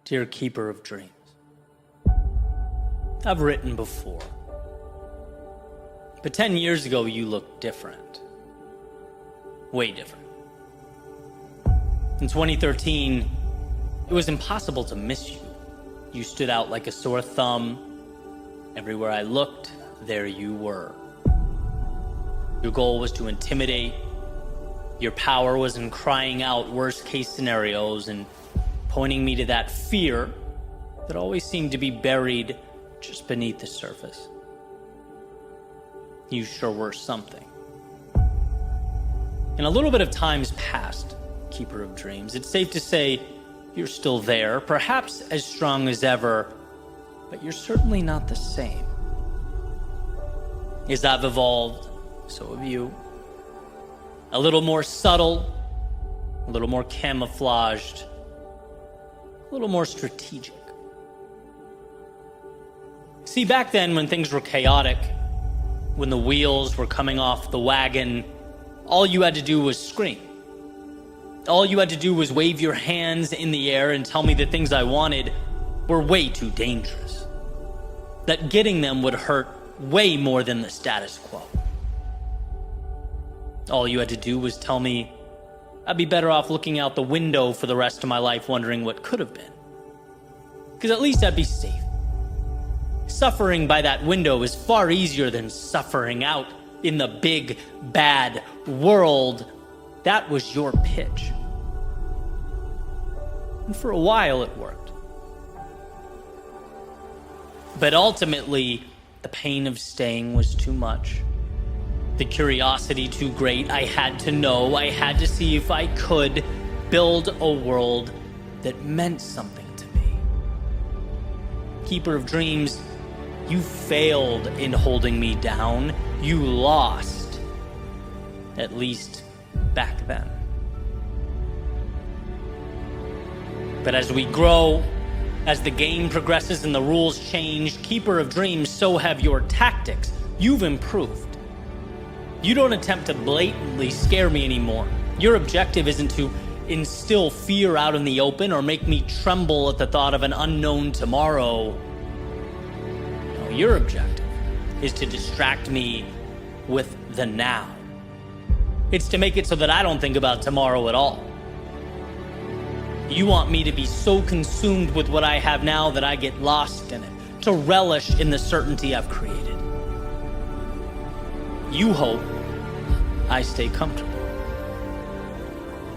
Dear Keeper of Dreams, I've written before, but 10 years ago you looked different. Way different. In 2013, it was impossible to miss you. You stood out like a sore thumb. Everywhere I looked, there you were. Your goal was to intimidate. Your power was in crying out worst-case scenarios and pointing me to that fear that always seemed to be buried just beneath the surface. You sure were something. And a little bit of time's passed, Keeper of Dreams. It's safe to say you're still there, perhaps as strong as ever, but you're certainly not the same. As I've evolved, so have you. A little more subtle, a little more camouflaged, a little more strategic. See, back then when things were chaotic, when the wheels were coming off the wagon, all you had to do was scream. All you had to do was wave your hands in the air and tell me the things I wanted were way too dangerous. That getting them would hurt way more than the status quo. All you had to do was tell me I'd be better off looking out the window for the rest of my life wondering what could have been. Because at least I'd be safe. Suffering by that window is far easier than suffering out in the big, bad world. That was your pitch. And for a while it worked. But ultimately, the pain of staying was too much. The curiosity too great. I had to know, I had to see if I could build a world that meant something to me. Keeper of Dreams, you failed in holding me down. You lost. At least back then. But as we grow, as the game progresses and the rules change, Keeper of Dreams, so have your tactics. You've improved. You don't attempt to blatantly scare me anymore. Your objective isn't to instill fear out in the open or make me tremble at the thought of an unknown tomorrow. No, your objective is to distract me with the now. It's to make it so that I don't think about tomorrow at all. You want me to be so consumed with what I have now that I get lost in it, to relish in the certainty I've created. You hope I stay comfortable.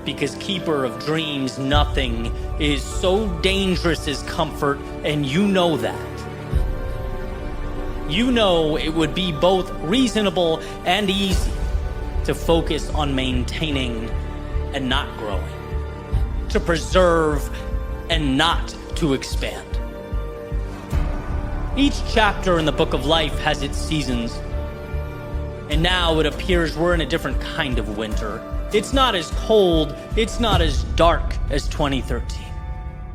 Because Keeper of Dreams, nothing is so dangerous as comfort, and you know that. You know it would be both reasonable and easy to focus on maintaining and not growing, to preserve and not to expand. Each chapter in the Book of Life has its seasons. And now it appears we're in a different kind of winter. It's not as cold, it's not as dark as 2013.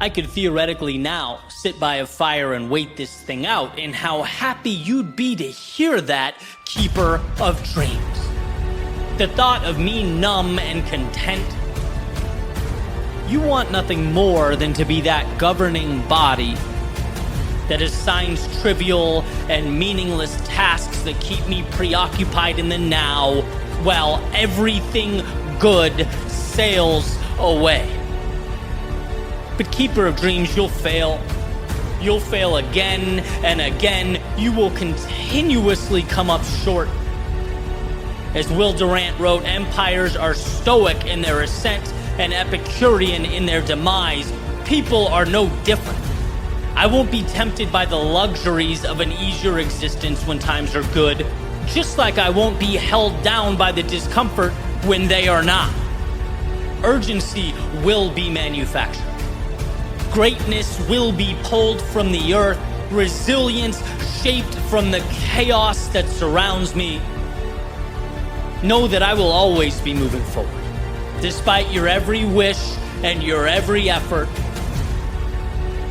I could theoretically now sit by a fire and wait this thing out, and how happy you'd be to hear that, Keeper of Dreams. The thought of me numb and content. You want nothing more than to be that governing body that assigns trivial and meaningless tasks that keep me preoccupied in the now while everything good sails away. But Keeper of Dreams, you'll fail. You'll fail again and again. You will continuously come up short. As Will Durant wrote, empires are stoic in their ascent and Epicurean in their demise. People are no different. I won't be tempted by the luxuries of an easier existence when times are good, just like I won't be held down by the discomfort when they are not. Urgency will be manufactured. Greatness will be pulled from the earth, resilience shaped from the chaos that surrounds me. Know that I will always be moving forward, despite your every wish and your every effort.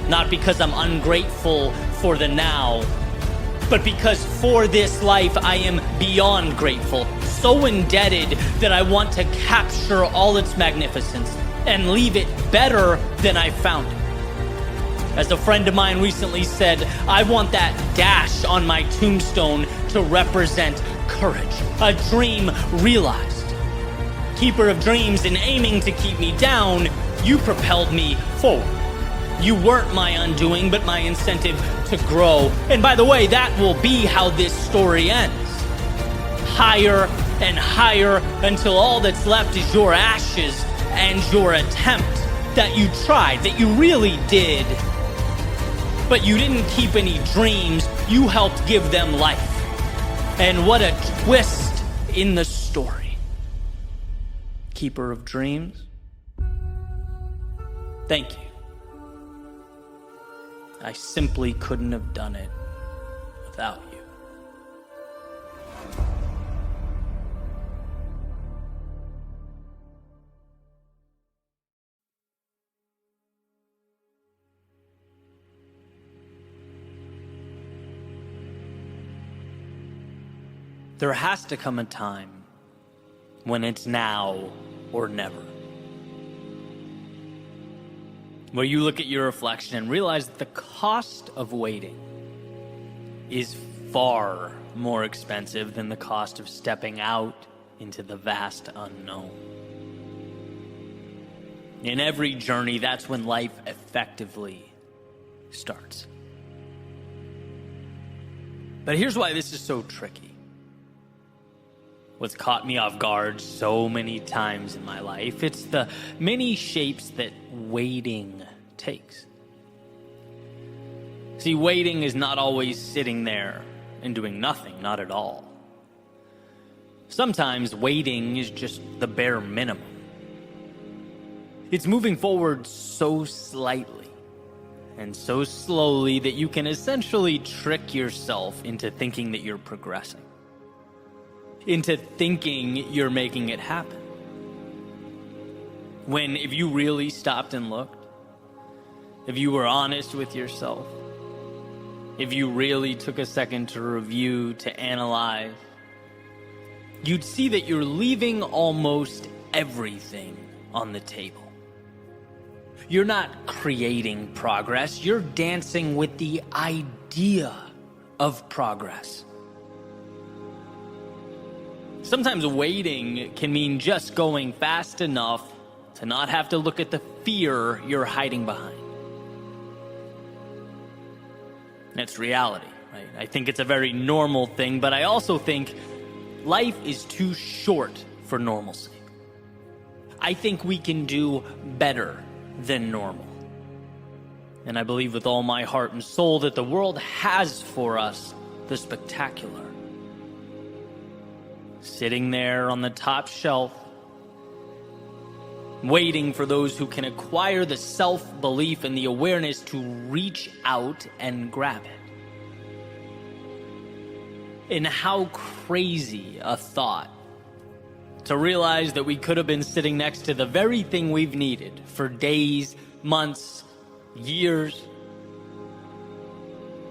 Not because I'm ungrateful for the now, but because for this life I am beyond grateful, so indebted that I want to capture all its magnificence and leave it better than I found it. As a friend of mine recently said, I want that dash on my tombstone to represent courage, a dream realized. Keeper of dreams, in aiming to keep me down, you propelled me forward. You weren't my undoing, but my incentive to grow. And by the way, that will be how this story ends. Higher and higher until all that's left is your ashes and your attempt that you tried, that you really did. But you didn't keep any dreams, you helped give them life. And what a twist in the story. Keeper of dreams, thank you. I simply couldn't have done it without you. There has to come a time when it's now or never. Where you look at your reflection and realize that the cost of waiting is far more expensive than the cost of stepping out into the vast unknown. In every journey, that's when life effectively starts. But here's why this is so tricky. What's caught me off guard so many times in my life, it's the many shapes that waiting takes. See, waiting is not always sitting there and doing nothing, not at all. Sometimes waiting is just the bare minimum. It's moving forward so slightly and so slowly that you can essentially trick yourself into thinking that you're progressing, into thinking you're making it happen. When if you really stopped and looked, if you were honest with yourself, if you really took a second to review, to analyze, you'd see that you're leaving almost everything on the table. You're not creating progress, you're dancing with the idea of progress. Sometimes waiting can mean just going fast enough to not have to look at the fear you're hiding behind. It's reality, right? I think it's a very normal thing, but I also think life is too short for normalcy. I think we can do better than normal. And I believe with all my heart and soul that the world has for us the spectacular. Sitting there on the top shelf, waiting for those who can acquire the self-belief and the awareness to reach out and grab it. And how crazy a thought to realize that we could have been sitting next to the very thing we've needed for days, months, years,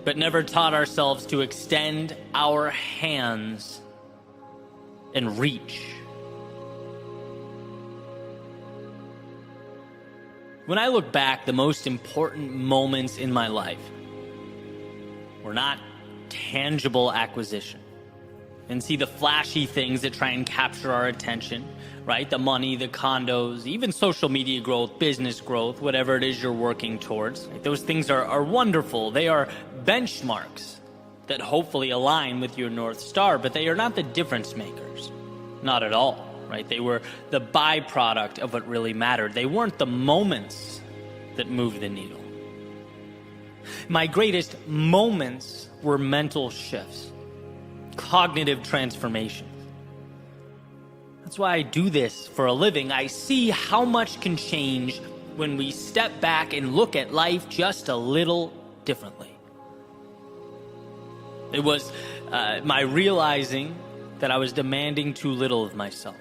but never taught ourselves to extend our hands and reach. When I look back, the most important moments in my life were not tangible acquisition. And see the flashy things that try and capture our attention, right? The money, the condos, even social media growth, business growth, whatever it is you're working towards. Right? Those things are wonderful. They are benchmarks that hopefully align with your North Star, but they are not the difference makers. Not at all, right? They were the byproduct of what really mattered. They weren't the moments that moved the needle. My greatest moments were mental shifts, cognitive transformation. That's why I do this for a living. I see how much can change when we step back and look at life just a little differently. It was my realizing that I was demanding too little of myself.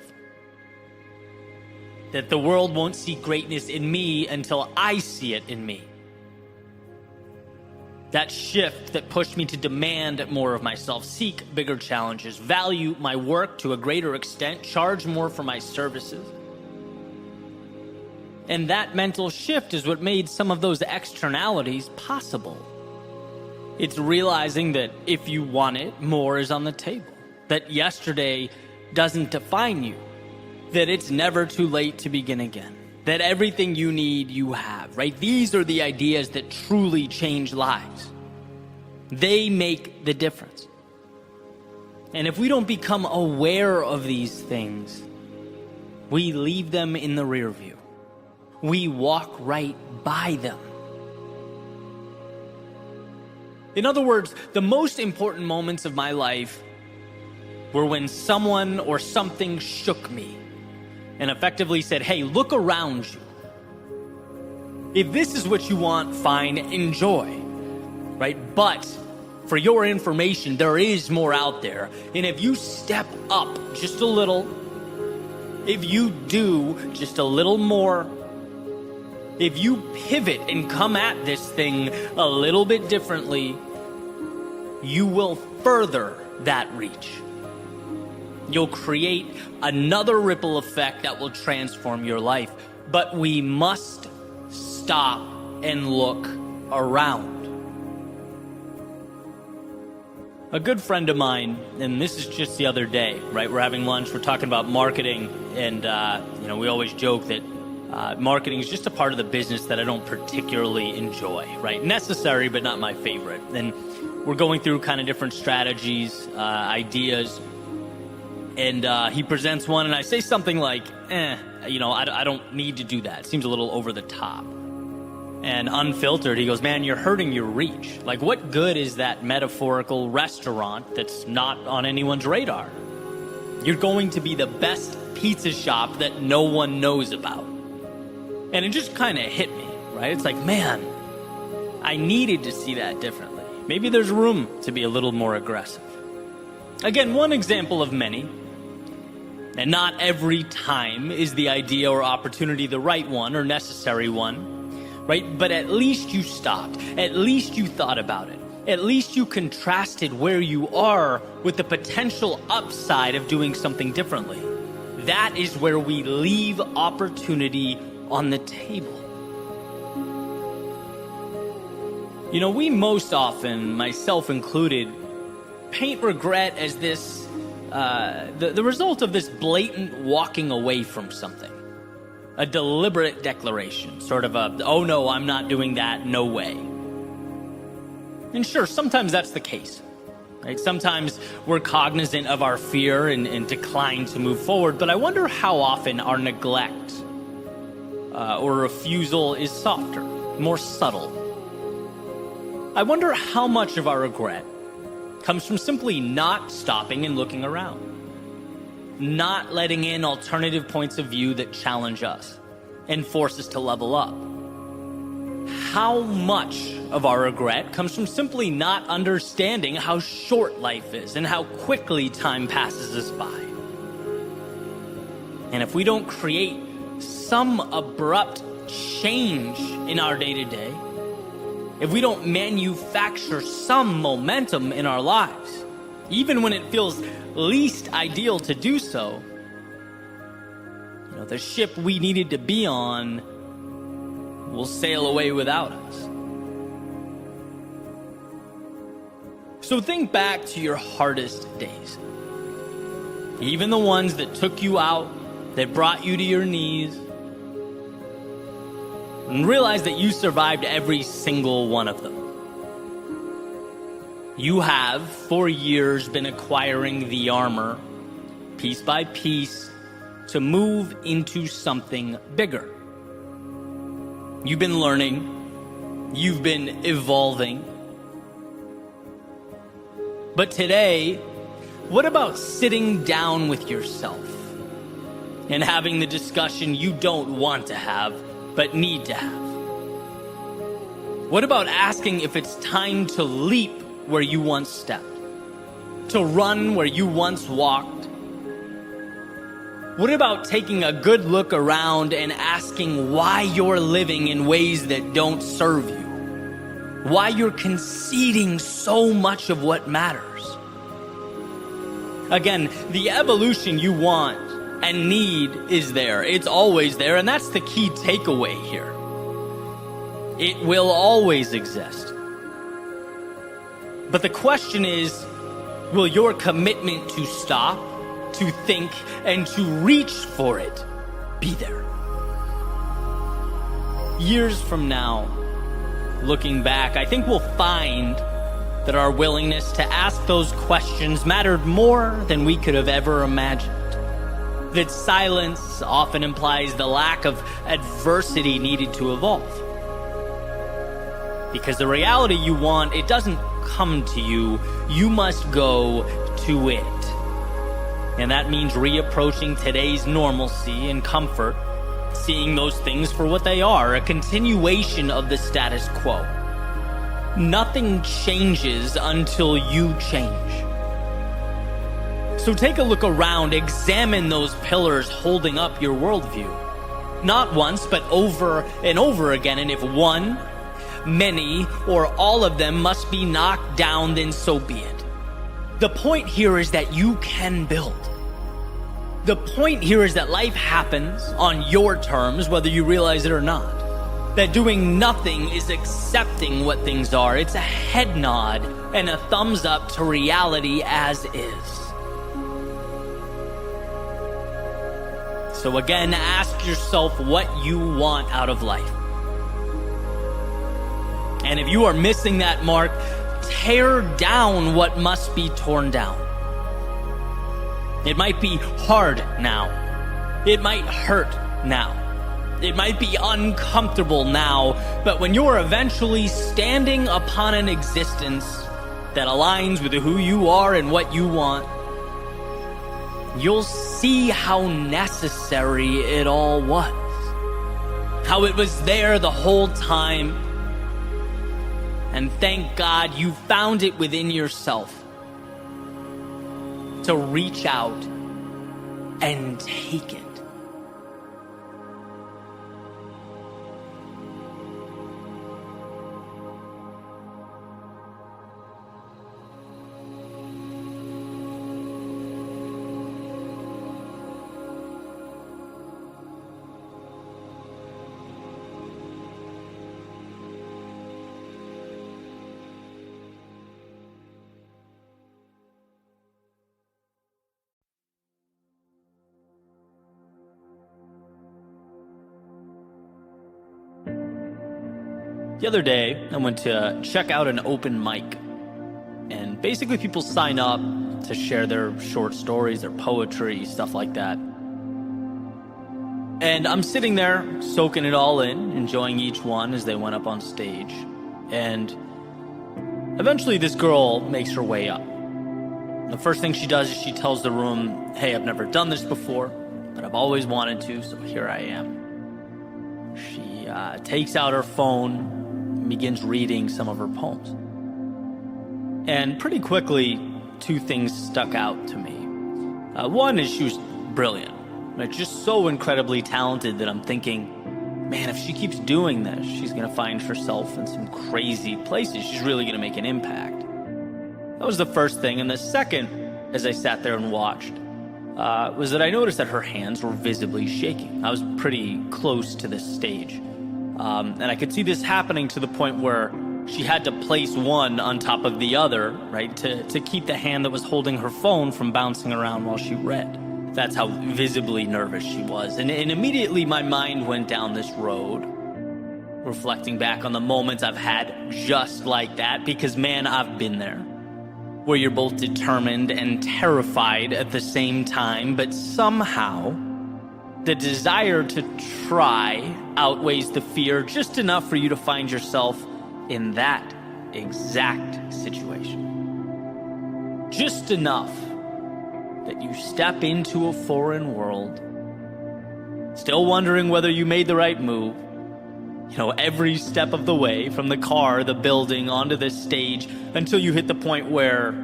That the world won't see greatness in me until I see it in me. That shift that pushed me to demand more of myself, seek bigger challenges, value my work to a greater extent, charge more for my services. And that mental shift is what made some of those externalities possible. It's realizing that if you want it, more is on the table. That yesterday doesn't define you. That it's never too late to begin again. That everything you need, you have, right? These are the ideas that truly change lives. They make the difference. And if we don't become aware of these things, we leave them in the rear view. We walk right by them. In other words, the most important moments of my life were when someone or something shook me and effectively said, hey, look around you. If this is what you want, fine, enjoy, right? But for your information, there is more out there. And if you step up just a little, if you do just a little more, if you pivot and come at this thing a little bit differently, you will further that reach. You'll create another ripple effect that will transform your life. But we must stop and look around. A good friend of mine, and this is just the other day, right? We're having lunch, we're talking about marketing, and we always joke that marketing is just a part of the business that I don't particularly enjoy, right? Necessary, but not my favorite. And we're going through kind of different strategies, ideas, and he presents one, and I say something like, I don't need to do that. It seems a little over the top. And unfiltered, he goes, man, you're hurting your reach. Like, what good is that metaphorical restaurant that's not on anyone's radar? You're going to be the best pizza shop that no one knows about. And it just kind of hit me, right? It's like, man, I needed to see that differently. Maybe there's room to be a little more aggressive. Again, one example of many. And not every time is the idea or opportunity the right one or necessary one, right? But at least you stopped. At least you thought about it. At least you contrasted where you are with the potential upside of doing something differently. That is where we leave opportunity on the table. We most often, myself included, paint regret as this, the result of this blatant walking away from something. A deliberate declaration, sort of a, oh no, I'm not doing that, no way. And sure, sometimes that's the case, right? Sometimes we're cognizant of our fear and decline to move forward, but I wonder how often our neglect or refusal is softer, more subtle. I wonder how much of our regret comes from simply not stopping and looking around, not letting in alternative points of view that challenge us and force us to level up. How much of our regret comes from simply not understanding how short life is and how quickly time passes us by. And if we don't create some abrupt change in our day-to-day, if we don't manufacture some momentum in our lives, even when it feels least ideal to do so, the ship we needed to be on will sail away without us. So think back to your hardest days. Even the ones that took you out, that brought you to your knees, and realize that you survived every single one of them. You have, for years, been acquiring the armor, piece by piece, to move into something bigger. You've been learning, you've been evolving. But today, what about sitting down with yourself and having the discussion you don't want to have, but need to have? What about asking if it's time to leap where you once stepped, to run where you once walked? What about taking a good look around and asking why you're living in ways that don't serve you? Why you're conceding so much of what matters? Again, the evolution you want And need is there. It's always there, and that's the key takeaway here. It will always exist. But the question is, will your commitment to stop, to think, and to reach for it be there? Years from now, looking back, I think we'll find that our willingness to ask those questions mattered more than we could have ever imagined. That silence often implies the lack of adversity needed to evolve. Because the reality you want, it doesn't come to you, you must go to it. And that means reapproaching today's normalcy and comfort, seeing those things for what they are, a continuation of the status quo. Nothing changes until you change. So take a look around, examine those pillars holding up your worldview. Not once, but over and over again, and if one, many, or all of them must be knocked down, then so be it. The point here is that you can build. The point here is that life happens on your terms, whether you realize it or not. That doing nothing is accepting what things are. It's a head nod and a thumbs up to reality as is. So again, ask yourself what you want out of life. And if you are missing that mark, tear down what must be torn down. It might be hard now. It might hurt now. It might be uncomfortable now, but when you're eventually standing upon an existence that aligns with who you are and what you want, you'll see how necessary it all was. How it was there the whole time. And thank God you found it within yourself to reach out and take it. The other day, I went to check out an open mic, and basically people sign up to share their short stories, their poetry, stuff like that. And I'm sitting there, soaking it all in, enjoying each one as they went up on stage. And eventually this girl makes her way up. The first thing she does is she tells the room, hey, I've never done this before, but I've always wanted to, so here I am. She takes out her phone, begins reading some of her poems. And pretty quickly, two things stuck out to me. One is she was brilliant. Like, just so incredibly talented that I'm thinking, man, if she keeps doing this, she's going to find herself in some crazy places. She's really going to make an impact. That was the first thing. And the second, as I sat there and watched, was that I noticed that her hands were visibly shaking. I was pretty close to this stage. And I could see this happening to the point where she had to place one on top of the other, right, to keep the hand that was holding her phone from bouncing around while she read. That's how visibly nervous she was. And immediately my mind went down this road, reflecting back on the moments I've had just like that, because, man, I've been there, where you're both determined and terrified at the same time, but somehow the desire to try outweighs the fear just enough for you to find yourself in that exact situation. Just enough that you step into a foreign world, still wondering whether you made the right move, every step of the way, from the car, the building, onto the stage, until you hit the point where,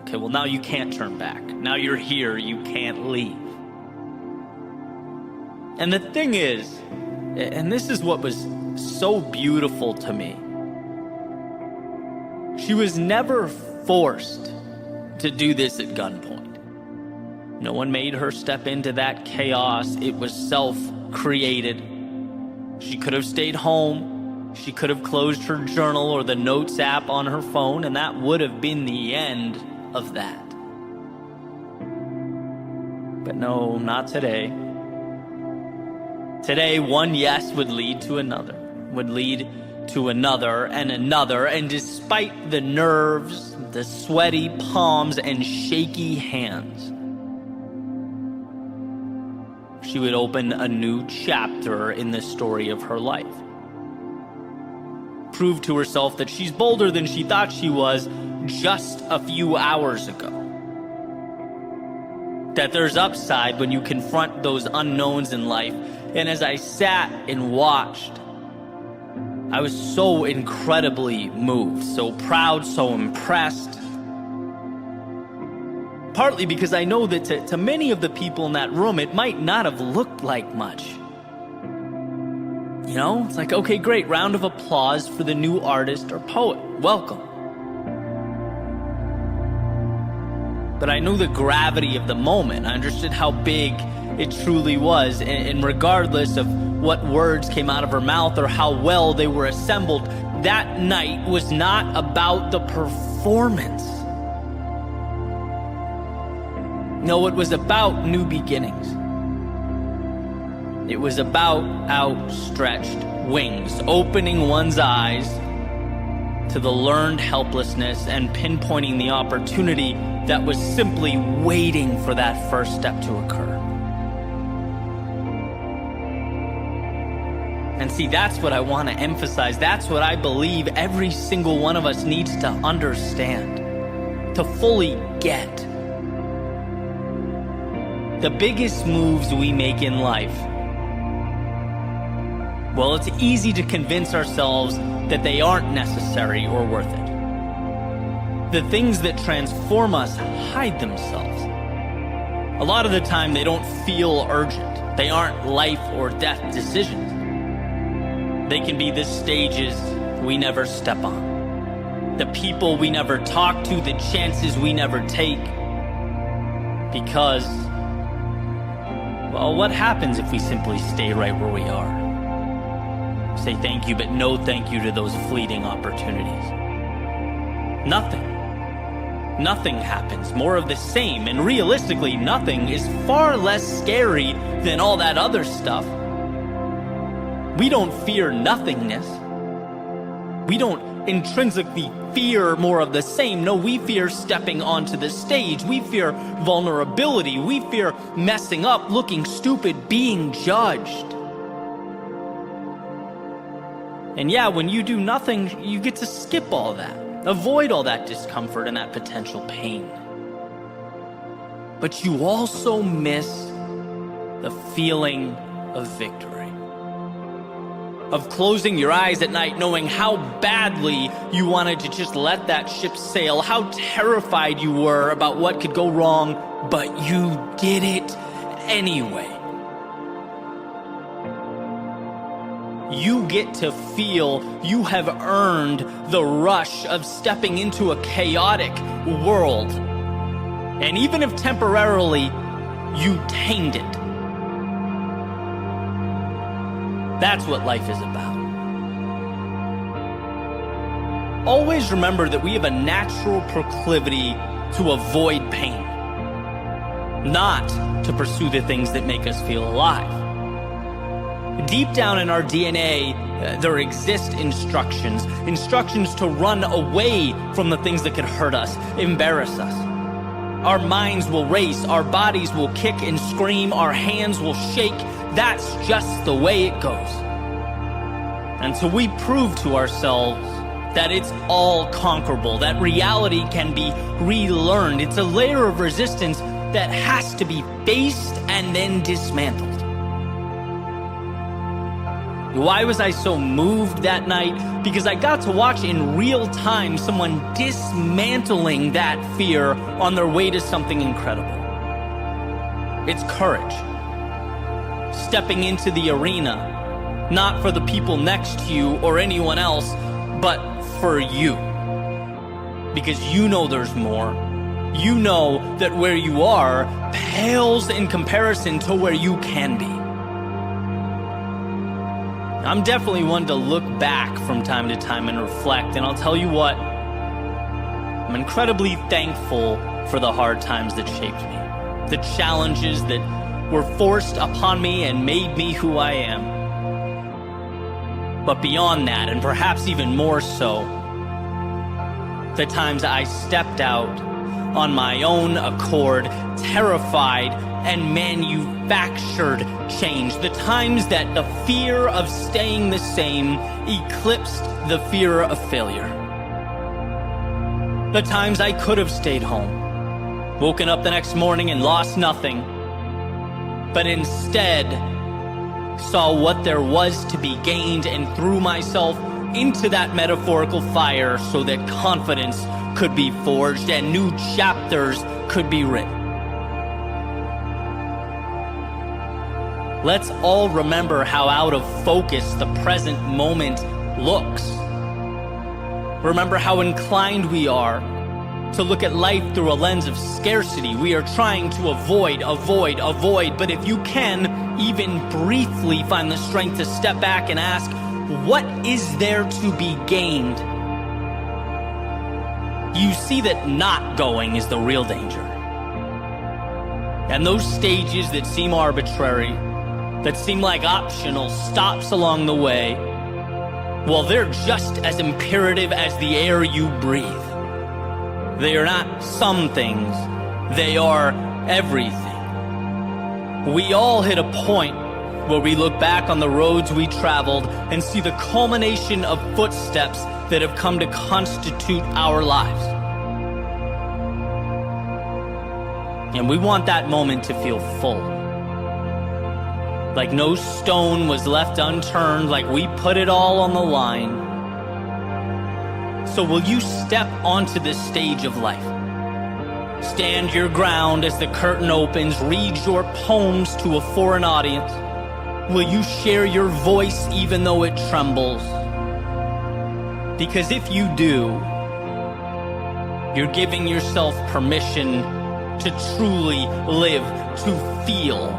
okay, well, now you can't turn back. Now you're here, you can't leave. And the thing is, and this is what was so beautiful to me, she was never forced to do this at gunpoint. No one made her step into that chaos. It was self-created. She could have stayed home. She could have closed her journal or the notes app on her phone, and that would have been the end of that. But no, not today. Today, one yes would lead to another, and another, and despite the nerves, the sweaty palms, and shaky hands, she would open a new chapter in the story of her life. Prove to herself that she's bolder than she thought she was just a few hours ago. That there's upside when you confront those unknowns in life. And as I sat and watched, I was so incredibly moved, so proud, so impressed. Partly because I know that to many of the people in that room, it might not have looked like much. You know, it's like, okay, great, round of applause for the new artist or poet. Welcome. But I knew the gravity of the moment. I understood how big it truly was. And regardless of what words came out of her mouth or how well they were assembled, that night was not about the performance. No, it was about new beginnings. It was about outstretched wings, opening one's eyes to the learned helplessness and pinpointing the opportunity that was simply waiting for that first step to occur. And see, that's what I want to emphasize. That's what I believe every single one of us needs to understand, to fully get. The biggest moves we make in life, well, it's easy to convince ourselves that they aren't necessary or worth it. The things that transform us hide themselves. A lot of the time, they don't feel urgent. They aren't life or death decisions. They can be the stages we never step on, the people we never talk to, the chances we never take. Because, well, what happens if we simply stay right where we are? Say thank you, but no thank you to those fleeting opportunities. Nothing. Nothing happens. More of the same. And realistically, nothing is far less scary than all that other stuff. We don't fear nothingness. We don't intrinsically fear more of the same. No, we fear stepping onto the stage. We fear vulnerability. We fear messing up, looking stupid, being judged. And yeah, when you do nothing, you get to skip all that. Avoid all that discomfort and that potential pain. But you also miss the feeling of victory. Of closing your eyes at night knowing how badly you wanted to just let that ship sail, how terrified you were about what could go wrong, but you did it anyway. You get to feel you have earned the rush of stepping into a chaotic world. And even if temporarily, you tamed it. That's what life is about. Always remember that we have a natural proclivity to avoid pain, not to pursue the things that make us feel alive. Deep down in our DNA, there exist instructions to run away from the things that could hurt us, embarrass us. Our minds will race, our bodies will kick and scream, our hands will shake. That's just the way it goes. Until we prove to ourselves that it's all conquerable, that reality can be relearned. It's a layer of resistance that has to be faced and then dismantled. Why was I so moved that night? Because I got to watch in real time someone dismantling that fear on their way to something incredible. It's courage. Stepping into the arena, not for the people next to you or anyone else, but for you. Because you know there's more. you know that where you are pales in comparison to where you can be. I'm definitely one to look back from time to time and reflect, and I'll tell you what, I'm incredibly thankful for the hard times that shaped me, the challenges that were forced upon me and made me who I am. But beyond that, and perhaps even more so, the times I stepped out on my own accord, terrified and manufactured change. The times that the fear of staying the same eclipsed the fear of failure. The times I could have stayed home, woken up the next morning and lost nothing, but instead saw what there was to be gained and threw myself into that metaphorical fire so that confidence could be forged and new chapters could be written. Let's all remember how out of focus the present moment looks. Remember how inclined we are to look at life through a lens of scarcity. We are trying to avoid, but if you can, even briefly find the strength to step back and ask, what is there to be gained? You see that not going is the real danger. And those stages that seem arbitrary, that seem like optional stops along the way, well, they're just as imperative as the air you breathe. They are not some things, they are everything. We all hit a point where we look back on the roads we traveled and see the culmination of footsteps that have come to constitute our lives. And we want that moment to feel full. Like no stone was left unturned, like we put it all on the line. So will you step onto this stage of life? Stand your ground as the curtain opens, read your poems to a foreign audience. Will you share your voice even though it trembles? Because if you do, you're giving yourself permission to truly live, to feel.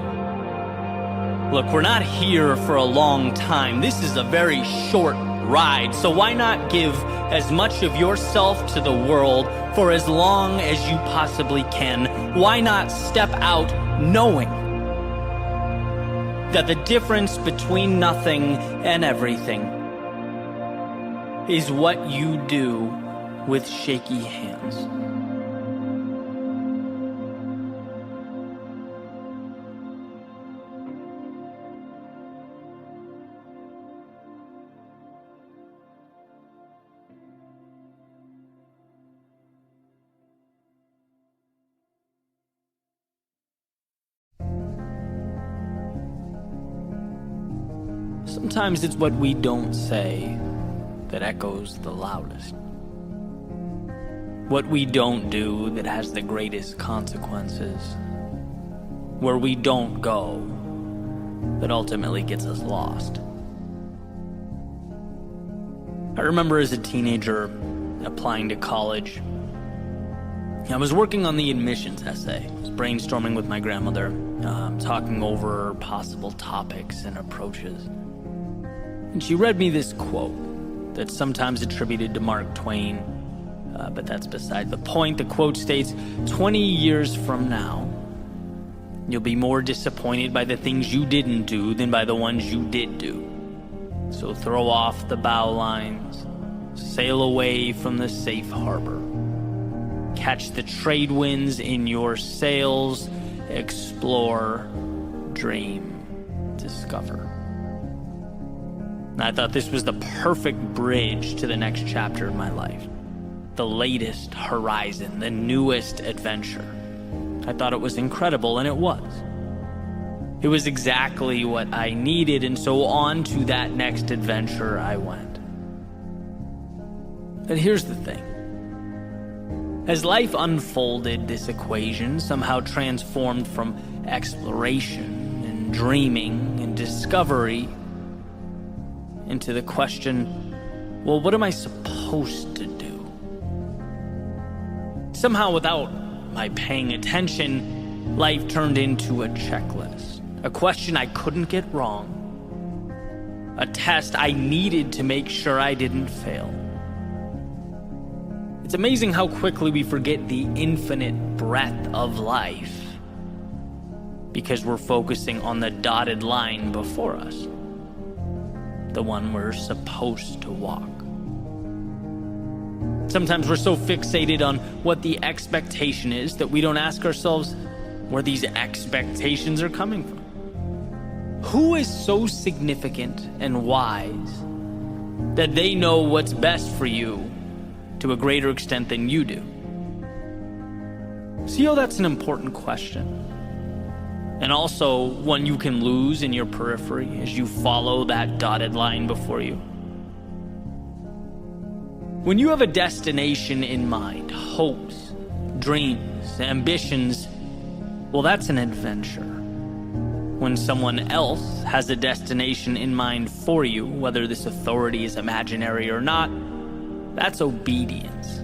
Look, we're not here for a long time. This is a very short ride, so why not give as much of yourself to the world for as long as you possibly can? Why not step out knowing that the difference between nothing and everything is what you do with shaky hands? Sometimes it's what we don't say that echoes the loudest. What we don't do that has the greatest consequences. Where we don't go that ultimately gets us lost. I remember as a teenager applying to college. I was working on the admissions essay. I was brainstorming with my grandmother, talking over possible topics and approaches. And she read me this quote that's sometimes attributed to Mark Twain, but that's beside the point. The quote states, 20 years from now, you'll be more disappointed by the things you didn't do than by the ones you did do. So throw off the bow lines, sail away from the safe harbor. Catch the trade winds in your sails, explore, dream, discover. And I thought this was the perfect bridge to the next chapter in my life. The latest horizon, the newest adventure. I thought it was incredible, and it was. It was exactly what I needed, and so on to that next adventure I went. But here's the thing. As life unfolded, this equation somehow transformed from exploration and dreaming and discovery into the question, well, what am I supposed to do? Somehow, without by paying attention, life turned into a checklist. A question I couldn't get wrong. A test I needed to make sure I didn't fail. It's amazing how quickly we forget the infinite breadth of life because we're focusing on the dotted line before us, the one we're supposed to walk. Sometimes we're so fixated on what the expectation is that we don't ask ourselves where these expectations are coming from. Who is so significant and wise that they know what's best for you to a greater extent than you do? See how that's an important question? And also one you can lose in your periphery as you follow that dotted line before you. When you have a destination in mind, hopes, dreams, ambitions, well, that's an adventure. When someone else has a destination in mind for you, whether this authority is imaginary or not, that's obedience.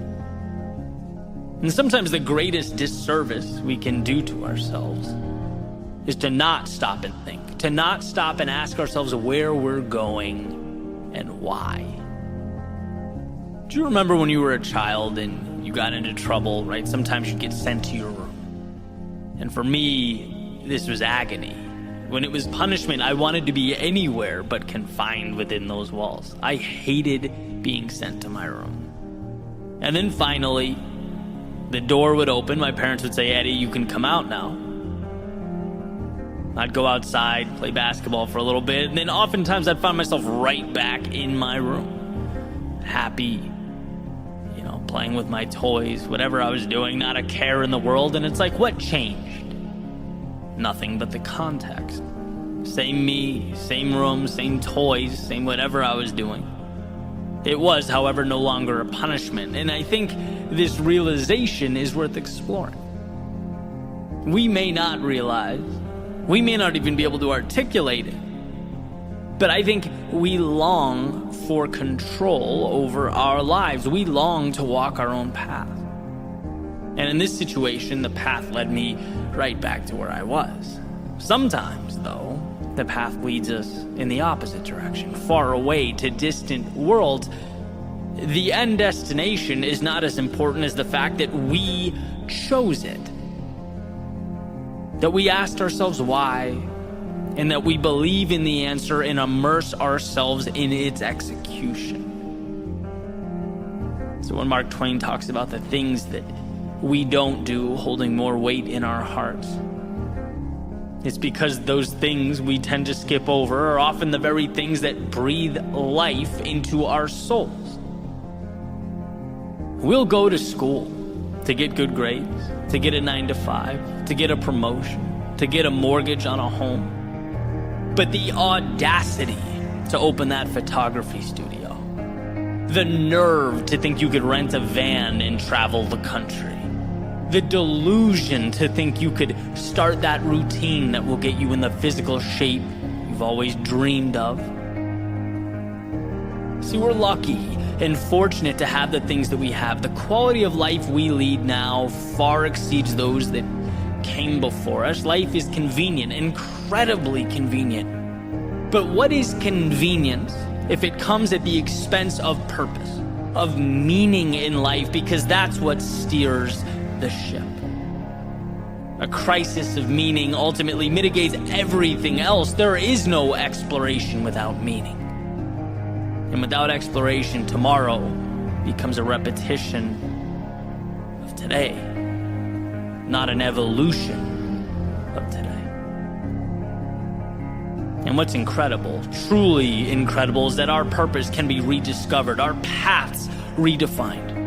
And sometimes the greatest disservice we can do to ourselves is to not stop and think, to not stop and ask ourselves where we're going and why. Do you remember when you were a child and you got into trouble, right? Sometimes you'd get sent to your room. And for me, this was agony. When it was punishment, I wanted to be anywhere but confined within those walls. I hated being sent to my room. And then finally, the door would open. My parents would say, "Eddie, you can come out now." I'd go outside, play basketball for a little bit, and then oftentimes I'd find myself right back in my room. Happy, playing with my toys, whatever I was doing, not a care in the world. And it's like, what changed? Nothing but the context. Same me, same room, same toys, same whatever I was doing. It was, however, no longer a punishment. And I think this realization is worth exploring. We may not realize, we may not even be able to articulate it, but I think we long for control over our lives. We long to walk our own path. And in this situation, the path led me right back to where I was. Sometimes, though, the path leads us in the opposite direction, far away to distant worlds. The end destination is not as important as the fact that we chose it. That we asked ourselves why, and that we believe in the answer and immerse ourselves in its execution. So when Mark Twain talks about the things that we don't do holding more weight in our hearts, it's because those things we tend to skip over are often the very things that breathe life into our souls. We'll go to school to get good grades, to get a 9-to-5, to get a promotion, to get a mortgage on a home. But the audacity to open that photography studio, the nerve to think you could rent a van and travel the country, the delusion to think you could start that routine that will get you in the physical shape you've always dreamed of. See, we're lucky and fortunate to have the things that we have. The quality of life we lead now far exceeds those that came before us. Life is convenient, incredibly convenient. But what is convenience if it comes at the expense of purpose, of meaning in life? Because that's what steers the ship. A crisis of meaning ultimately mitigates everything else. There is no exploration without meaning. And without exploration, tomorrow becomes a repetition of today, not an evolution of today. And what's incredible, truly incredible, is that our purpose can be rediscovered, our paths redefined.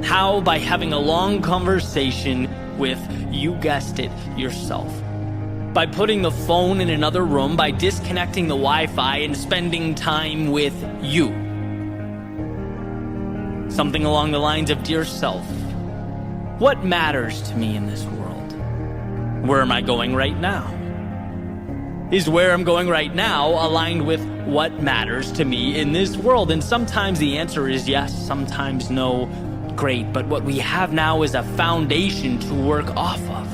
How? By having a long conversation with, you guessed it, yourself. By putting the phone in another room, by disconnecting the Wi-Fi and spending time with you. Something along the lines of, dear self, what matters to me in this world? Where am I going right now? Is where I'm going right now aligned with what matters to me in this world? And sometimes the answer is yes, sometimes no. Great, but what we have now is a foundation to work off of.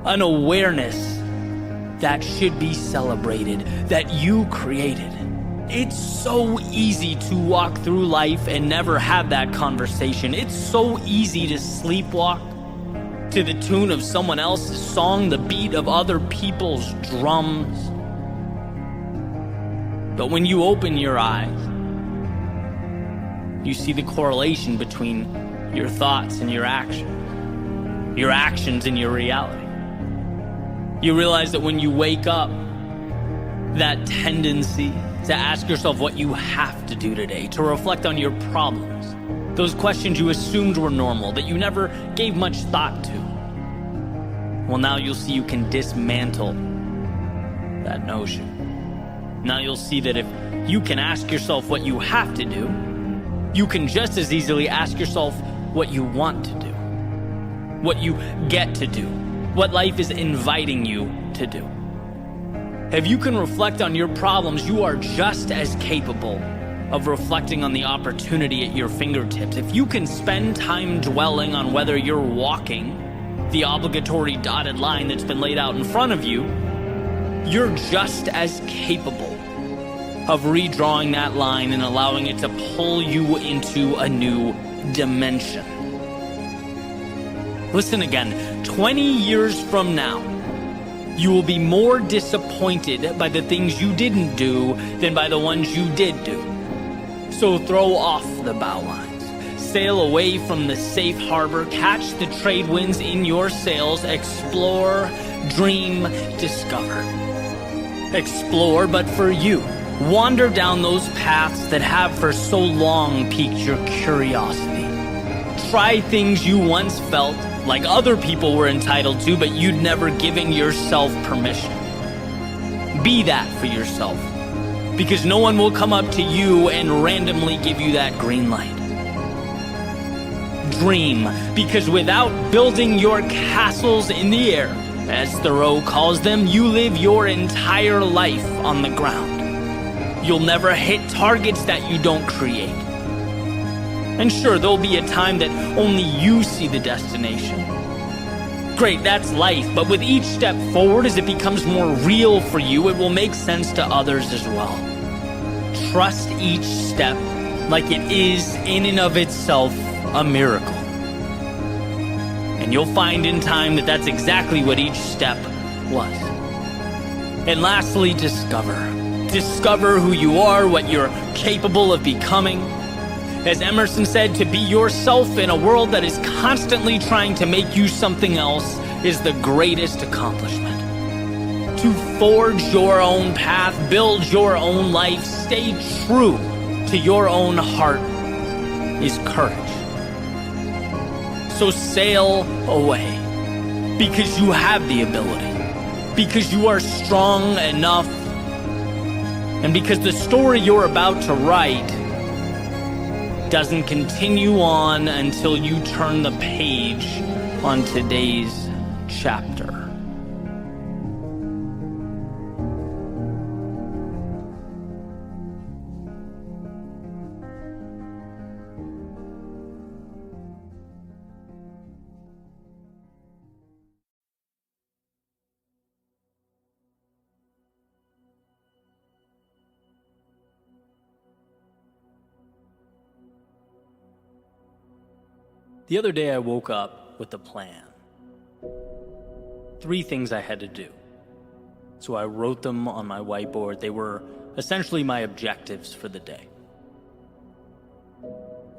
An awareness that should be celebrated, that you created. It's so easy to walk through life and never have that conversation. It's so easy to sleepwalk to the tune of someone else's song, the beat of other people's drums. But when you open your eyes, you see the correlation between your thoughts and your actions and your reality. You realize that when you wake up, that tendency to ask yourself what you have to do today, to reflect on your problems, those questions you assumed were normal, that you never gave much thought to. Well, now you'll see you can dismantle that notion. Now you'll see that if you can ask yourself what you have to do, you can just as easily ask yourself what you want to do, what you get to do, what life is inviting you to do. If you can reflect on your problems, you are just as capable of reflecting on the opportunity at your fingertips. If you can spend time dwelling on whether you're walking the obligatory dotted line that's been laid out in front of you, you're just as capable of redrawing that line and allowing it to pull you into a new dimension. Listen again, 20 years from now, you will be more disappointed by the things you didn't do than by the ones you did do. So throw off the bow lines, sail away from the safe harbor, catch the trade winds in your sails, explore, dream, discover. Explore, but for you. Wander down those paths that have for so long piqued your curiosity. Try things you once felt like other people were entitled to, but you'd never given yourself permission. Be that for yourself, because no one will come up to you and randomly give you that green light. Dream, because without building your castles in the air, as Thoreau calls them, you live your entire life on the ground. You'll never hit targets that you don't create. And sure, there'll be a time that only you see the destination. Great, that's life, but with each step forward, as it becomes more real for you, it will make sense to others as well. Trust each step like it is in and of itself a miracle. And you'll find in time that that's exactly what each step was. And lastly, discover. Discover who you are, what you're capable of becoming. As Emerson said, to be yourself in a world that is constantly trying to make you something else is the greatest accomplishment. To forge your own path, build your own life, stay true to your own heart is courage. So sail away, because you have the ability, because you are strong enough, and because the story you're about to write doesn't continue on until you turn the page on today's chapter. The other day I woke up with a plan. 3 things I had to do. So I wrote them on my whiteboard. They were essentially my objectives for the day.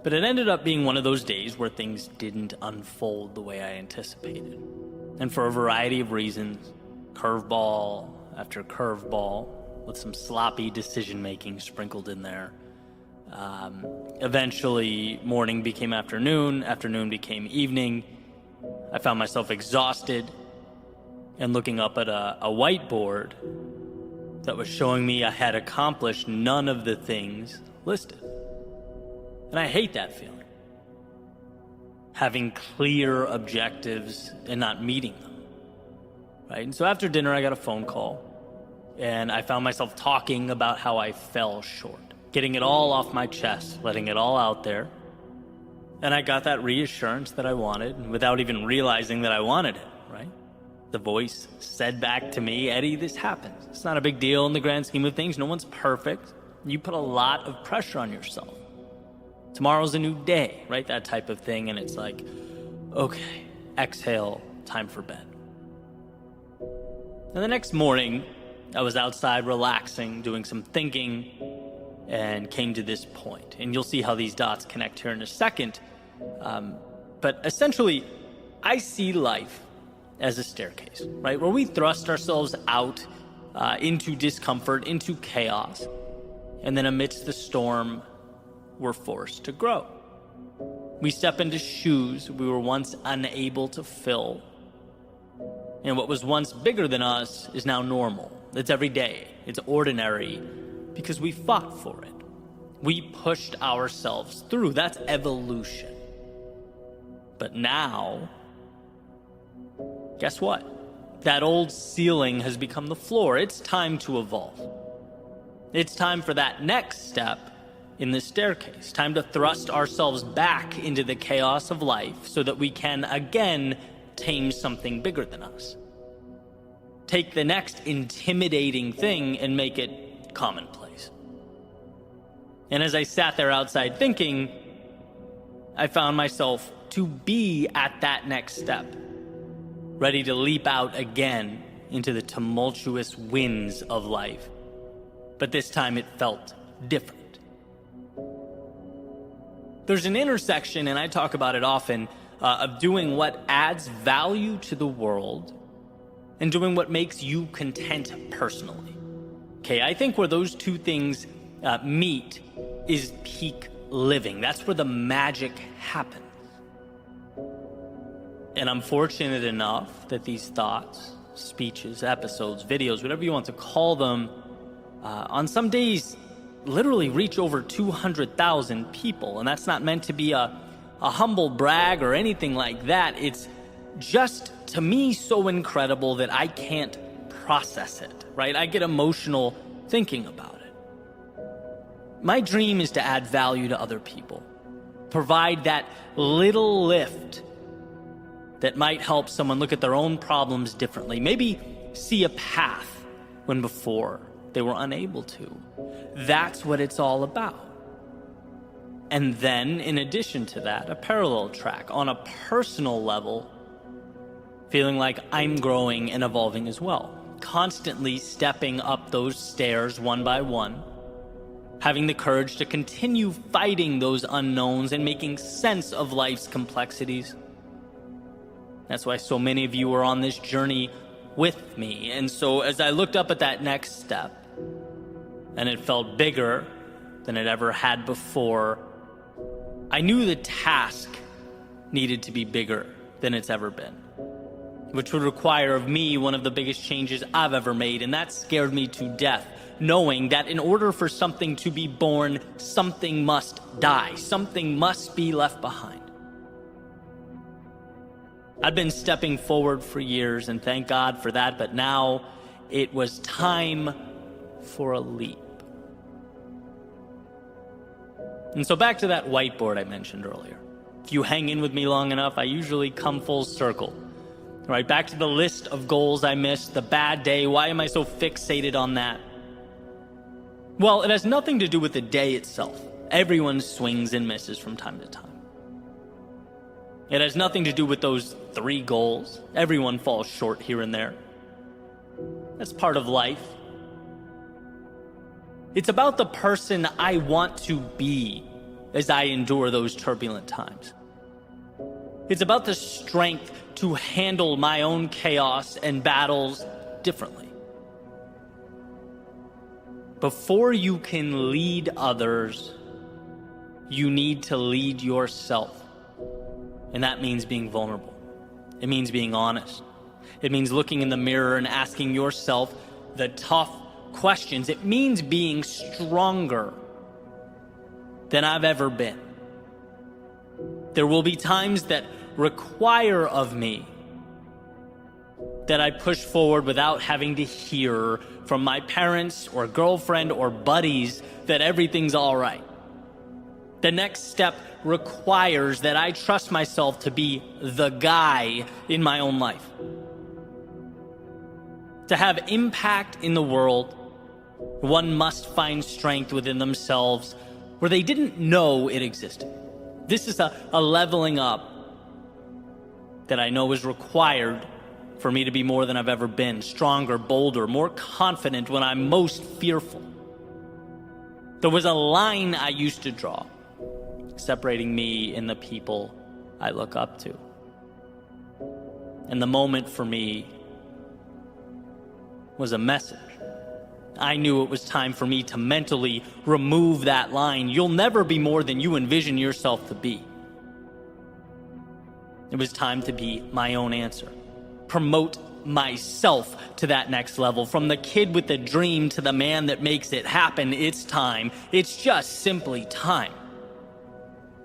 But it ended up being one of those days where things didn't unfold the way I anticipated. And for a variety of reasons, curveball after curveball, with some sloppy decision-making sprinkled in there. Eventually, morning became afternoon, afternoon became evening. I found myself exhausted and looking up at a whiteboard that was showing me I had accomplished none of the things listed. And I hate that feeling. Having clear objectives and not meeting them. Right? And so after dinner, I got a phone call, and I found myself talking about how I fell short. Getting it all off my chest, letting it all out there. And I got that reassurance that I wanted without even realizing that I wanted it, right? The voice said back to me, Eddie, this happens. It's not a big deal in the grand scheme of things. No one's perfect. You put a lot of pressure on yourself. Tomorrow's a new day, right? That type of thing. And it's like, okay, exhale, time for bed. And the next morning, I was outside relaxing, doing some thinking, and came to this point. And you'll see how these dots connect here in a second. But essentially, I see life as a staircase, right? Where we thrust ourselves out into discomfort, into chaos. And then amidst the storm, we're forced to grow. We step into shoes we were once unable to fill. And what was once bigger than us is now normal. It's every day. It's ordinary because we fought for it. We pushed ourselves through. That's evolution. But now, guess what? That old ceiling has become the floor. It's time to evolve. It's time for that next step in the staircase. Time to thrust ourselves back into the chaos of life so that we can again tame something bigger than us. Take the next intimidating thing and make it commonplace. And as I sat there outside thinking, I found myself to be at that next step, ready to leap out again into the tumultuous winds of life. But this time it felt different. There's an intersection, and I talk about it often, of doing what adds value to the world and doing what makes you content personally. Okay, I think where those two things meet is peak living. That's where the magic happens. And I'm fortunate enough that these thoughts, speeches, episodes, videos, whatever you want to call them, on some days literally reach over 200,000 people. And that's not meant to be a humble brag or anything like that. It's just, to me, so incredible that I can't process it, right? I get emotional thinking about it. My dream is to add value to other people, provide that little lift that might help someone look at their own problems differently, maybe see a path when before they were unable to. That's what it's all about. And then, in addition to that, a parallel track on a personal level, feeling like I'm growing and evolving as well, constantly stepping up those stairs one by one, having the courage to continue fighting those unknowns and making sense of life's complexities. That's why so many of you are on this journey with me. And so as I looked up at that next step, and it felt bigger than it ever had before, I knew the task needed to be bigger than it's ever been, which would require of me one of the biggest changes I've ever made, and that scared me to death, knowing that in order for something to be born, something must die, something must be left behind. I'd been stepping forward for years, and thank God for that, but now it was time for a leap. And so back to that whiteboard I mentioned earlier. If you hang in with me long enough, I usually come full circle. Right, back to the list of goals I missed, the bad day. Why am I so fixated on that? Well, it has nothing to do with the day itself. Everyone swings and misses from time to time. It has nothing to do with those 3 goals. Everyone falls short here and there. That's part of life. It's about the person I want to be as I endure those turbulent times. It's about the strength to handle my own chaos and battles differently. Before you can lead others, you need to lead yourself. And that means being vulnerable. It means being honest. It means looking in the mirror and asking yourself the tough questions. It means being stronger than I've ever been. There will be times that require of me that I push forward without having to hear from my parents or girlfriend or buddies that everything's all right, The next step requires that I trust myself to be the guy in my own life. To have impact in the world, one must find strength within themselves where they didn't know it existed. This is a leveling up that I know is required for me to be more than I've ever been, stronger, bolder, more confident when I'm most fearful. There was a line I used to draw separating me and the people I look up to. And the moment for me was a message. I knew it was time for me to mentally remove that line. You'll never be more than you envision yourself to be. It was time to be my own answer. Promote myself to that next level. From the kid with the dream to the man that makes it happen, it's time. It's just simply time.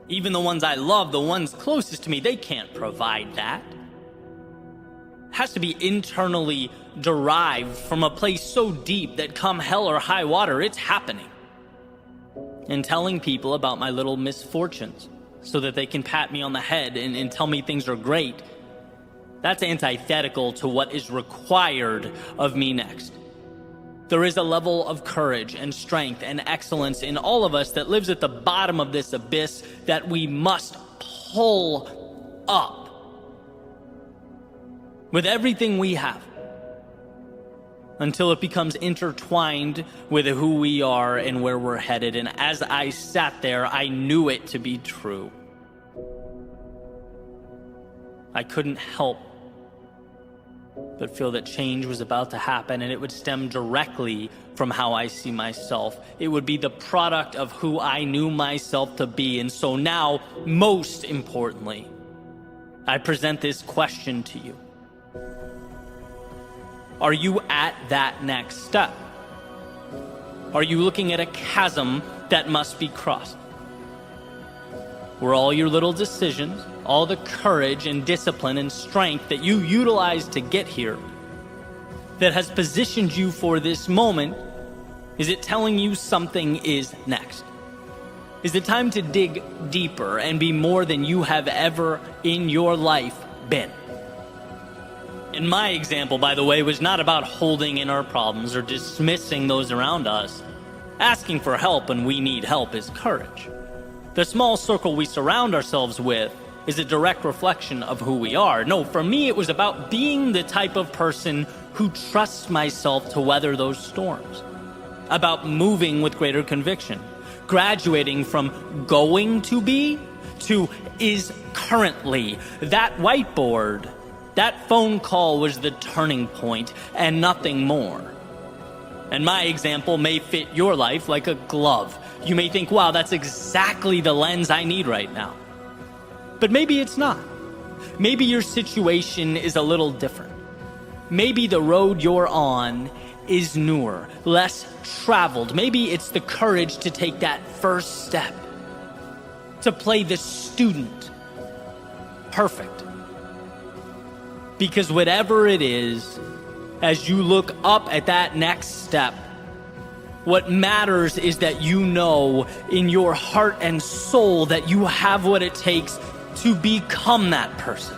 Even the ones I love, the ones closest to me, they can't provide that. It has to be internally derived from a place so deep that come hell or high water, it's happening. And telling people about my little misfortunes so that they can pat me on the head and tell me things are great, that's antithetical to what is required of me next. There is a level of courage and strength and excellence in all of us that lives at the bottom of this abyss that we must pull up with everything we have until it becomes intertwined with who we are and where we're headed. And as I sat there, I knew it to be true. I couldn't help but feel that change was about to happen, and it would stem directly from how I see myself. It would be the product of who I knew myself to be. And so now, most importantly, I present this question to you. Are you at that next step? Are you looking at a chasm that must be crossed? Were all your little decisions, all the courage and discipline and strength that you utilized to get here, that has positioned you for this moment, is it telling you something is next? Is it time to dig deeper and be more than you have ever in your life been? And my example, by the way, was not about holding in our problems or dismissing those around us. Asking for help when we need help is courage. The small circle we surround ourselves with is a direct reflection of who we are. No, for me, it was about being the type of person who trusts myself to weather those storms. About moving with greater conviction. Graduating from going to be to is currently. That whiteboard, that phone call was the turning point and nothing more. And my example may fit your life like a glove. You may think, wow, that's exactly the lens I need right now. But maybe it's not. Maybe your situation is a little different. Maybe the road you're on is newer, less traveled. Maybe it's the courage to take that first step, to play the student. Perfect. Because whatever it is, as you look up at that next step, what matters is that you know in your heart and soul that you have what it takes to become that person.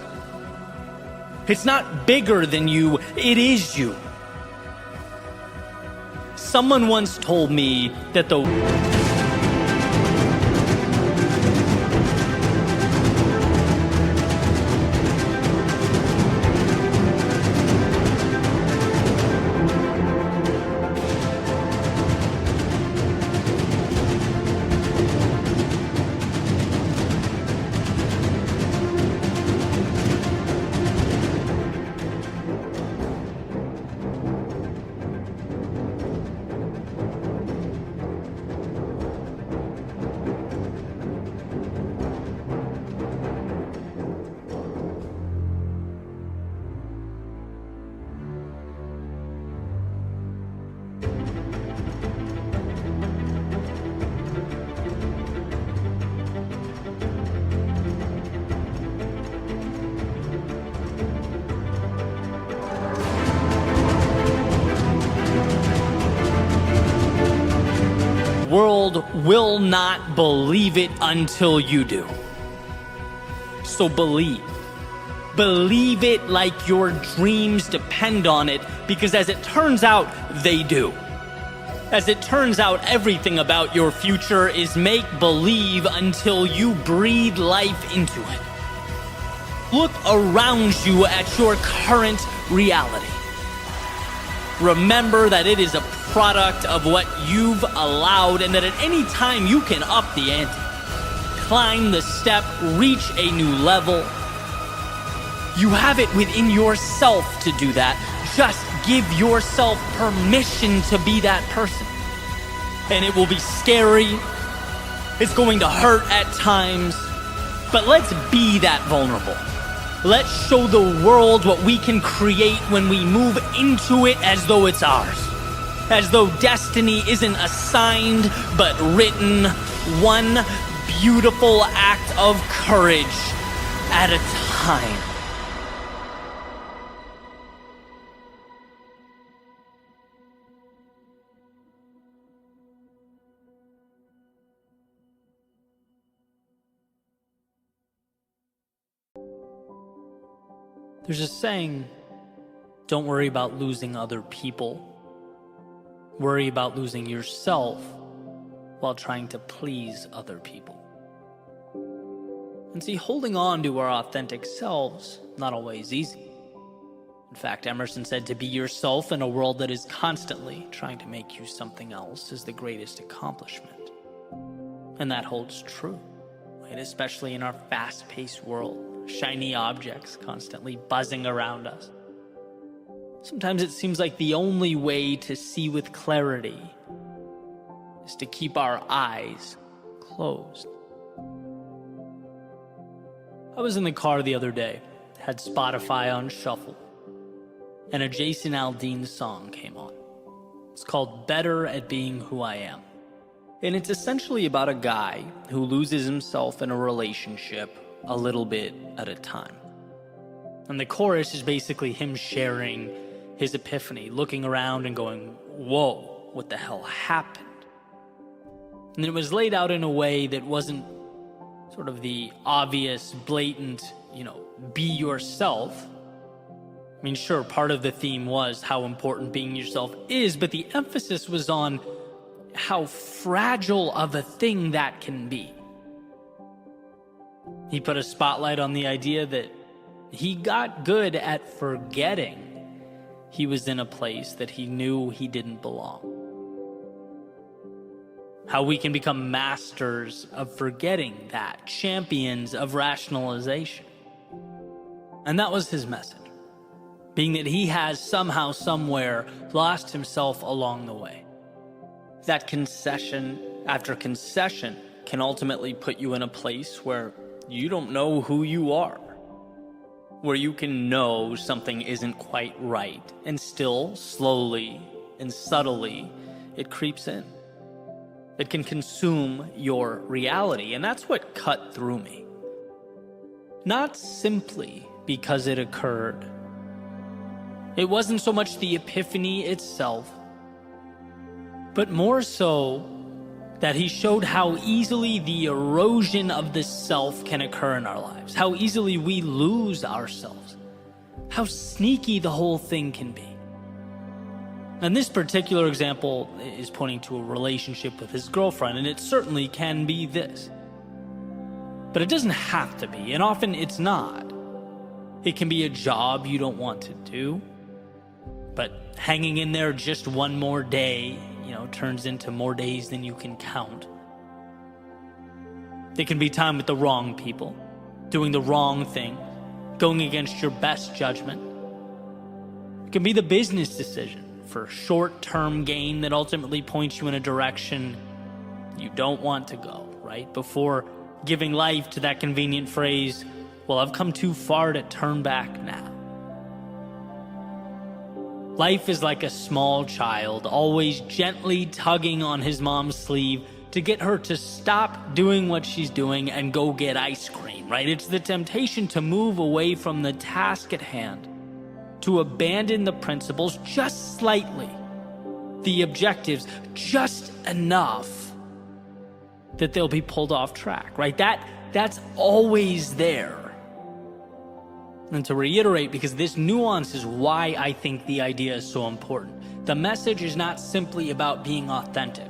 It's not bigger than you, it is you. Someone once told me that the will not believe it until you do. So believe. Believe it like your dreams depend on it, because as it turns out, they do. As it turns out, everything about your future is make-believe until you breathe life into it. Look around you at your current reality. Remember that it is a product of what you've allowed, and that at any time you can up the ante, climb the step, reach a new level. You have it within yourself to do that. Just give yourself permission to be that person. And it will be scary. It's going to hurt at times. But let's be that vulnerable. Let's show the world what we can create when we move into it as though it's ours. As though destiny isn't assigned, but written, one beautiful act of courage at a time. There's a saying, don't worry about losing other people. Worry about losing yourself while trying to please other people. And see, holding on to our authentic selves, not always easy. In fact, Emerson said to be yourself in a world that is constantly trying to make you something else is the greatest accomplishment. And that holds true, right? Especially in our fast-paced world. Shiny objects constantly buzzing around us. Sometimes it seems like the only way to see with clarity is to keep our eyes closed. I was in the car the other day, had Spotify on shuffle, and a Jason Aldean song came on. It's called Better at Being Who I Am. And it's essentially about a guy who loses himself in a relationship a little bit at a time. And the chorus is basically him sharing his epiphany, looking around and going, whoa, what the hell happened? And it was laid out in a way that wasn't sort of the obvious, blatant, be yourself. I mean, sure, part of the theme was how important being yourself is, but the emphasis was on how fragile of a thing that can be. He put a spotlight on the idea that he got good at forgetting he was in a place that he knew he didn't belong. How we can become masters of forgetting that, champions of rationalization. And that was his message, being that he has somehow, somewhere lost himself along the way. That concession after concession can ultimately put you in a place where you don't know who you are, where you can know something isn't quite right, and still, slowly and subtly, it creeps in. It can consume your reality, and that's what cut through me. Not simply because it occurred. It wasn't so much the epiphany itself, but more so that he showed how easily the erosion of the self can occur in our lives, how easily we lose ourselves, how sneaky the whole thing can be. And this particular example is pointing to a relationship with his girlfriend, and it certainly can be this. But it doesn't have to be, and often it's not. It can be a job you don't want to do, but hanging in there just one more day turns into more days than you can count. It can be time with the wrong people, doing the wrong thing, going against your best judgment. It can be the business decision for short-term gain that ultimately points you in a direction you don't want to go, right? Before giving life to that convenient phrase, well, I've come too far to turn back now. Life is like a small child, always gently tugging on his mom's sleeve to get her to stop doing what she's doing and go get ice cream, right? It's the temptation to move away from the task at hand, to abandon the principles just slightly, the objectives just enough, that they'll be pulled off track, right? That's always there. And to reiterate, because this nuance is why I think the idea is so important. The message is not simply about being authentic.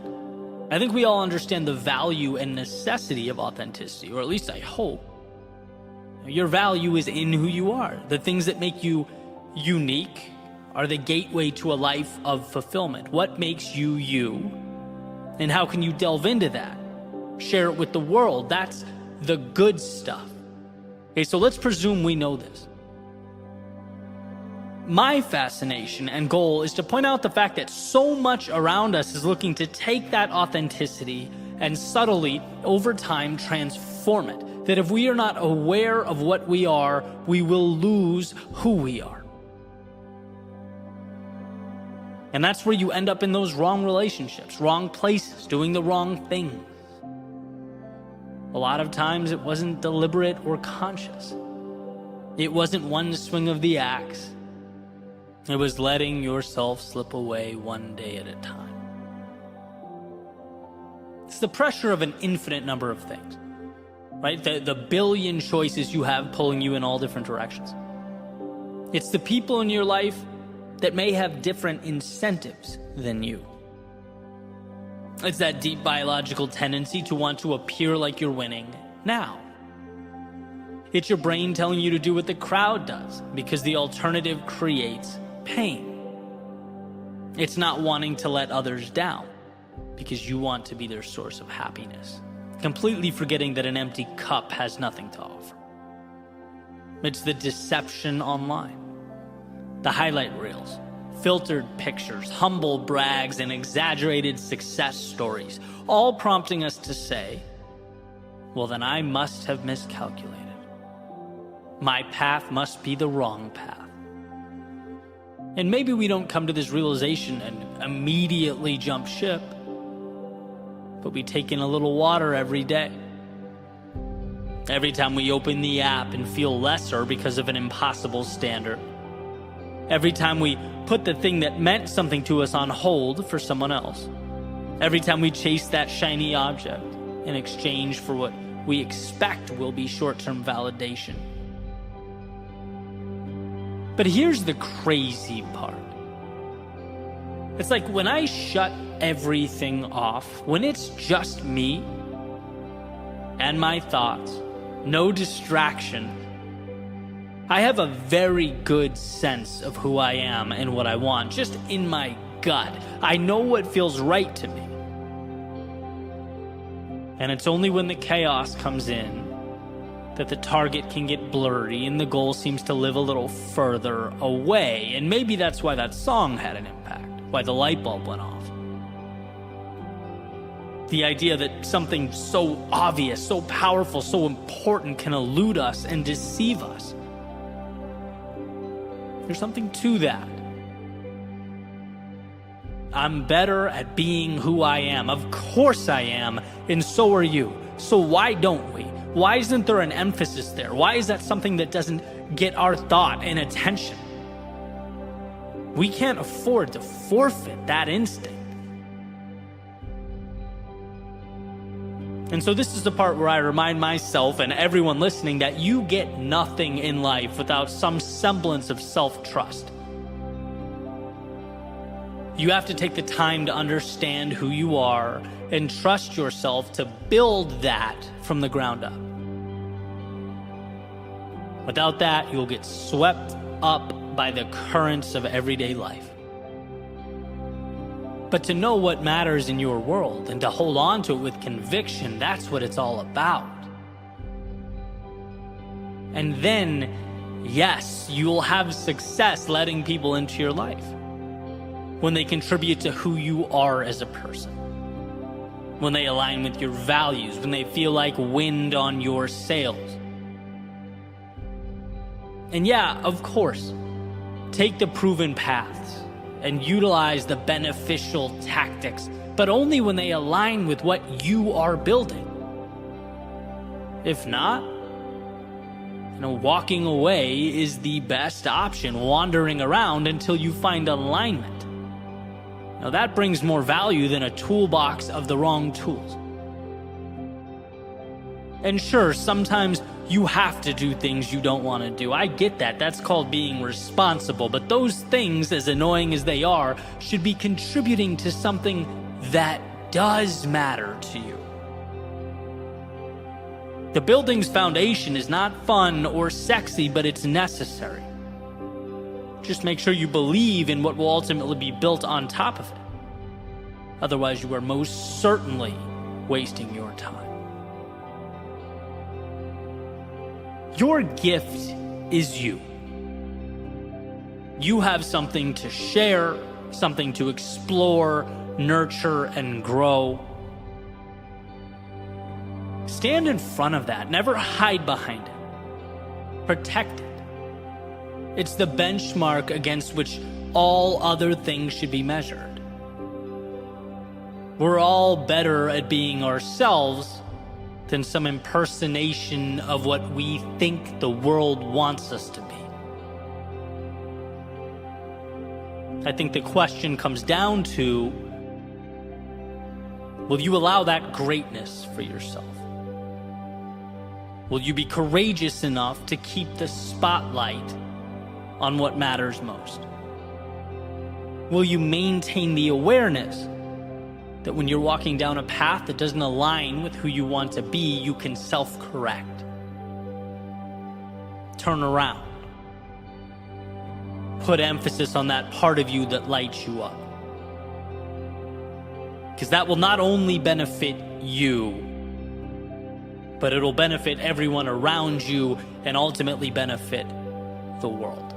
I think we all understand the value and necessity of authenticity, or at least I hope. Your value is in who you are. The things that make you unique are the gateway to a life of fulfillment. What makes you you? And how can you delve into that? Share it with the world. That's the good stuff. Okay, so let's presume we know this. My fascination and goal is to point out the fact that so much around us is looking to take that authenticity and subtly, over time, transform it. That if we are not aware of what we are, we will lose who we are. And that's where you end up in those wrong relationships, wrong places, doing the wrong things. A lot of times it wasn't deliberate or conscious. It wasn't one swing of the axe. It was letting yourself slip away one day at a time. It's the pressure of an infinite number of things, right? The billion choices you have pulling you in all different directions. It's the people in your life that may have different incentives than you. It's that deep biological tendency to want to appear like you're winning now. It's your brain telling you to do what the crowd does because the alternative creates pain. It's not wanting to let others down because you want to be their source of happiness, completely forgetting that an empty cup has nothing to offer. It's the deception online, the highlight reels, filtered pictures, humble brags, and exaggerated success stories, all prompting us to say, well, then I must have miscalculated. My path must be the wrong path. And maybe we don't come to this realization and immediately jump ship, but we take in a little water every day. Every time we open the app and feel lesser because of an impossible standard. Every time we put the thing that meant something to us on hold for someone else. Every time we chase that shiny object in exchange for what we expect will be short-term validation. But here's the crazy part. It's like when I shut everything off, when it's just me and my thoughts, no distraction, I have a very good sense of who I am and what I want, just in my gut. I know what feels right to me. And it's only when the chaos comes in that the target can get blurry and the goal seems to live a little further away. And maybe that's why that song had an impact, why the light bulb went off. The idea that something so obvious, so powerful, so important can elude us and deceive us. There's something to that. I'm better at being who I am. Of course I am, and so are you. So why don't we? Why isn't there an emphasis there? Why is that something that doesn't get our thought and attention? We can't afford to forfeit that instinct. And so this is the part where I remind myself and everyone listening that you get nothing in life without some semblance of self-trust. You have to take the time to understand who you are and trust yourself to build that from the ground up. Without that, you'll get swept up by the currents of everyday life. But to know what matters in your world and to hold on to it with conviction, that's what it's all about. And then, yes, you'll have success letting people into your life when they contribute to who you are as a person, when they align with your values, when they feel like wind on your sails. And yeah, of course, take the proven paths and utilize the beneficial tactics, but only when they align with what you are building. If not, walking away is the best option, wandering around until you find alignment. Now that brings more value than a toolbox of the wrong tools. And sure, sometimes you have to do things you don't want to do. I get that. That's called being responsible. But those things, as annoying as they are, should be contributing to something that does matter to you. The building's foundation is not fun or sexy, but it's necessary. Just make sure you believe in what will ultimately be built on top of it. Otherwise, you are most certainly wasting your time. Your gift is you. You have something to share, something to explore, nurture, and grow. Stand in front of that. Never hide behind it. Protect it. It's the benchmark against which all other things should be measured. We're all better at being ourselves than some impersonation of what we think the world wants us to be. I think the question comes down to, will you allow that greatness for yourself? Will you be courageous enough to keep the spotlight on what matters most? Will you maintain the awareness that when you're walking down a path that doesn't align with who you want to be, you can self-correct? Turn around. Put emphasis on that part of you that lights you up. Because that will not only benefit you, but it'll benefit everyone around you and ultimately benefit the world.